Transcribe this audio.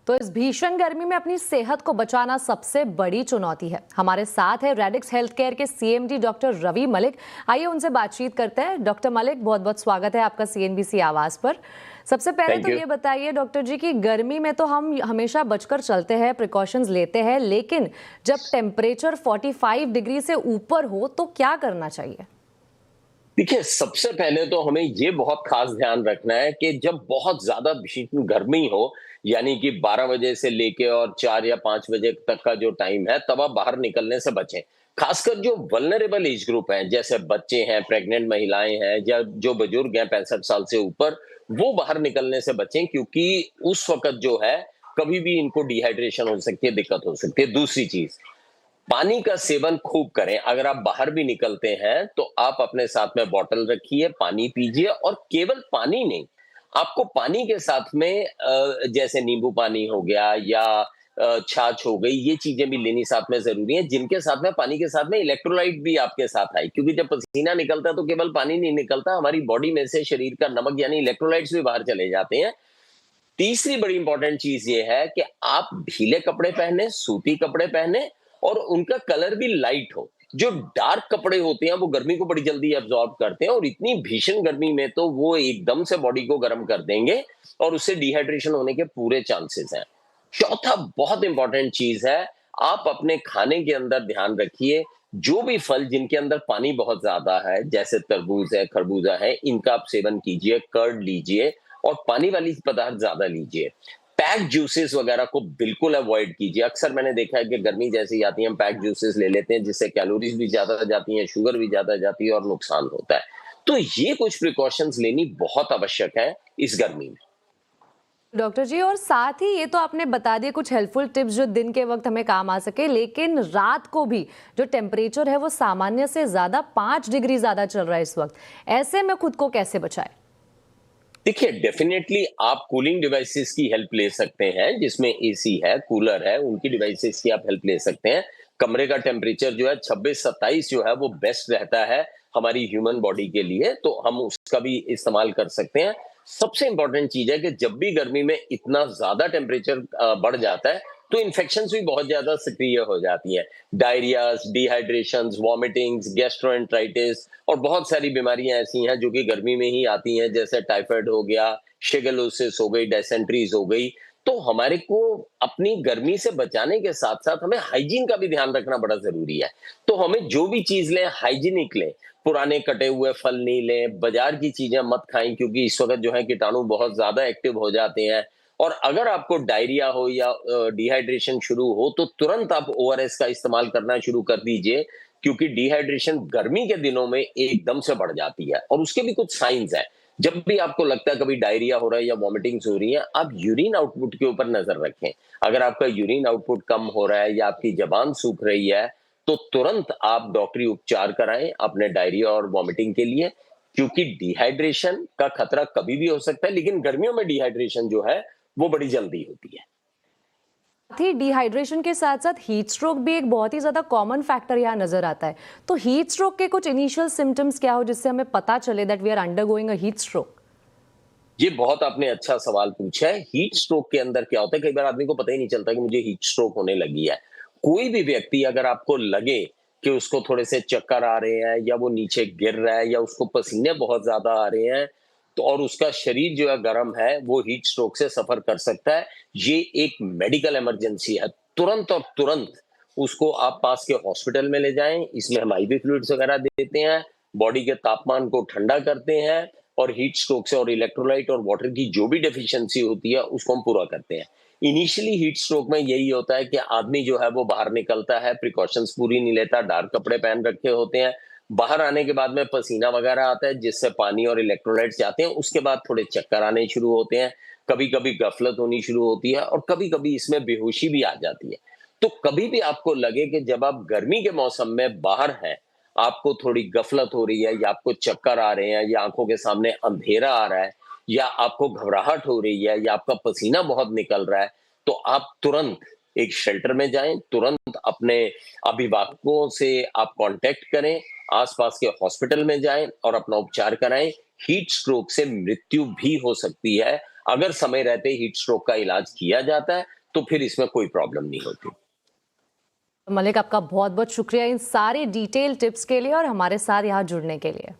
तो इस भीषण गर्मी में अपनी सेहत को बचाना सबसे बड़ी चुनौती है। हमारे साथ है रेडिक्स हेल्थ केयर के सीएमडी डॉक्टर रवि मलिक। आइए उनसे बातचीत करते हैं। डॉक्टर मलिक, बहुत बहुत स्वागत है आपका सीएनबीसी आवाज पर। सबसे पहले तो ये बताइए डॉक्टर जी कि गर्मी में तो हम हमेशा बचकर चलते हैं, प्रिकॉशंस लेते हैं, लेकिन जब टेम्परेचर 45 डिग्री से ऊपर हो तो क्या करना चाहिए? देखिए, सबसे पहले तो हमें ये बहुत खास ध्यान रखना है कि जब बहुत ज्यादा भीषण गर्मी हो, यानी कि 12 बजे से लेके और 4 या 5 बजे तक का जो टाइम है, तब आप बाहर निकलने से बचें। खासकर जो वल्नरेबल एज ग्रुप हैं, जैसे बच्चे हैं, प्रेग्नेंट महिलाएं हैं या जो बुजुर्ग हैं 65 साल से ऊपर, वो बाहर निकलने से बचें, क्योंकि उस वक्त जो है कभी भी इनको डिहाइड्रेशन हो सकती है, दिक्कत हो सकती है। दूसरी चीज, पानी का सेवन खूब करें। अगर आप बाहर भी निकलते हैं तो आप अपने साथ में बॉटल रखिए, पानी पीजिए, और केवल पानी नहीं, आपको पानी के साथ में जैसे नींबू पानी हो गया या छाछ हो गई, ये चीजें भी लेनी साथ में जरूरी है, जिनके साथ में पानी के साथ में इलेक्ट्रोलाइट भी आपके साथ आए, क्योंकि जब पसीना निकलता है तो केवल पानी नहीं निकलता, हमारी बॉडी में से शरीर का नमक यानी इलेक्ट्रोलाइट्स भी बाहर चले जाते हैं। तीसरी बड़ी इंपॉर्टेंट चीज ये है कि आप ढीले कपड़े पहने, सूती कपड़े पहने, और उनका कलर भी लाइट हो। जो डार्क कपड़े होते हैं वो गर्मी को बड़ी जल्दी एब्जॉर्ब करते हैं, और इतनी भीषण गर्मी में तो वो एकदम से बॉडी को गर्म कर देंगे और उससे डिहाइड्रेशन होने के पूरे चांसेस हैं। चौथा बहुत इंपॉर्टेंट चीज है, आप अपने खाने के अंदर ध्यान रखिए, जो भी फल जिनके अंदर पानी बहुत ज्यादा है, जैसे तरबूज है, खरबूजा है, इनका आप सेवन कीजिए, कर्ड लीजिए और पानी वाली पदार्थ ज्यादा लीजिए। पैक जूसेस वगैरह को बिल्कुल अवॉइड कीजिए। अक्सर मैंने देखा है कि गर्मी जैसी आती है, हम पैक जूसेस ले लेते हैं, जिससे कैलोरीज भी ज्यादा जाती हैं, शुगर भी ज्यादा जाती है और नुकसान होता है। तो ये कुछ प्रिकॉशंस लेनी बहुत आवश्यक है इस गर्मी में। डॉक्टर जी, और साथ ही ये तो आपने बता दिए कुछ हेल्पफुल टिप्स जो दिन के वक्त हमें काम आ सके, लेकिन रात को भी जो टेम्परेचर है वो सामान्य से ज्यादा 5 डिग्री ज्यादा चल रहा है इस वक्त, ऐसे में खुद को कैसे बचाएं? देखिए, डेफिनेटली आप कूलिंग डिवाइसेस की हेल्प ले सकते हैं, जिसमें एसी है, कूलर है, उनकी डिवाइसेस की आप हेल्प ले सकते हैं। कमरे का टेम्परेचर जो है 26-27 जो है वो बेस्ट रहता है हमारी ह्यूमन बॉडी के लिए, तो हम उसका भी इस्तेमाल कर सकते हैं। सबसे इंपॉर्टेंट चीज है कि जब भी गर्मी में इतना ज्यादा टेम्परेचर बढ़ जाता है तो इन्फेक्शंस भी बहुत ज्यादा सक्रिय हो जाती हैं। डायरियाज, डिहाइड्रेशंस, वॉमिटिंग्स, गैस्ट्रोएंटराइटिस और बहुत सारी बीमारियां ऐसी हैं जो कि गर्मी में ही आती हैं, जैसे टाइफाइड हो गया, शिगेलोसिस हो गई, डायसेंट्रीज हो गई। तो हमारे को अपनी गर्मी से बचाने के साथ साथ हमें हाइजीन का भी ध्यान रखना बड़ा जरूरी है। तो हमें जो भी चीज लें, हाइजीनिक लें। पुराने कटे हुए फल नहीं लें, बाजार की चीजें मत खाएं, क्योंकि इस वक्त जो है कीटाणु बहुत ज्यादा एक्टिव हो जाते हैं। और अगर आपको डायरिया हो या डिहाइड्रेशन शुरू हो तो तुरंत आप ओआरएस का इस्तेमाल करना शुरू कर दीजिए, क्योंकि डिहाइड्रेशन गर्मी के दिनों में एकदम से बढ़ जाती है और उसके भी कुछ साइंस हैं। जब भी आपको लगता है कभी डायरिया हो रहा है या वॉमिटिंग्स हो रही हैं, आप यूरिन आउटपुट के ऊपर नजर रखें। अगर आपका यूरिन आउटपुट कम हो रहा है या आपकी जबान सूख रही है, तो तुरंत आप डॉक्टरी उपचार कराएं अपने डायरिया और वॉमिटिंग के लिए, क्योंकि डिहाइड्रेशन का खतरा कभी भी हो सकता है, लेकिन गर्मियों में डिहाइड्रेशन जो है वो बड़ी जल्दी होती है। थी डिहाइड्रेशन के साथ साथ हीट स्ट्रोक भी एक बहुत ही ज्यादा कॉमन फैक्टर यहाँ नजर आता है। तो हीट स्ट्रोक के कुछ इनिशियल सिम्टम्स क्या हो जिससे हमें पता चले that we are undergoing a heat stroke? ये बहुत आपने अच्छा सवाल पूछा है। हीट स्ट्रोक के अंदर क्या होता है, कई बार आदमी को पता ही नहीं चलता कि मुझे हीट स्ट्रोक होने लगी है। कोई भी व्यक्ति, अगर आपको लगे कि उसको थोड़े से चक्कर आ रहे हैं या वो नीचे गिर रहा है या उसको पसीने बहुत ज्यादा आ रहे हैं, तो और उसका शरीर जो है गर्म है, वो हीट स्ट्रोक से सफर कर सकता है। ये एक मेडिकल इमरजेंसी है। तुरंत और तुरंत उसको आप पास के हॉस्पिटल में ले जाएं। इसमें हम आईवी फ्लूइड्स वगैरह देते हैं, बॉडी के तापमान को ठंडा करते हैं, और हीट स्ट्रोक से और इलेक्ट्रोलाइट और वाटर की जो भी डेफिशिएंसी होती है उसको हम पूरा करते हैं। इनिशियली हीट स्ट्रोक में यही होता है कि आदमी जो है वो बाहर निकलता है, प्रिकॉशंस पूरी नहीं लेता, डार्क कपड़े पहन रखे होते हैं, बाहर आने के बाद में पसीना वगैरह आता है, जिससे पानी और इलेक्ट्रोलाइट्स जाते हैं, उसके बाद थोड़े चक्कर आने शुरू होते हैं, कभी कभी गफलत होनी शुरू होती है और कभी कभी इसमें बेहोशी भी आ जाती है। तो कभी भी आपको लगे कि जब आप गर्मी के मौसम में बाहर हैं, आपको थोड़ी गफलत हो रही है या आपको चक्कर आ रहे हैं या आंखों के सामने अंधेरा आ रहा है या आपको घबराहट हो रही है या आपका पसीना बहुत निकल रहा है, तो आप तुरंत एक शेल्टर में जाएं, तुरंत अपने अभिभावकों से आप कांटेक्ट करें, आसपास के हॉस्पिटल में जाएं और अपना उपचार कराएं। हीट स्ट्रोक से मृत्यु भी हो सकती है अगर समय रहते हीट स्ट्रोक का इलाज किया जाता है, तो फिर इसमें कोई प्रॉब्लम नहीं होती। मलिक, आपका बहुत बहुत शुक्रिया इन सारे डिटेल टिप्स के लिए और हमारे साथ यहाँ जुड़ने के लिए।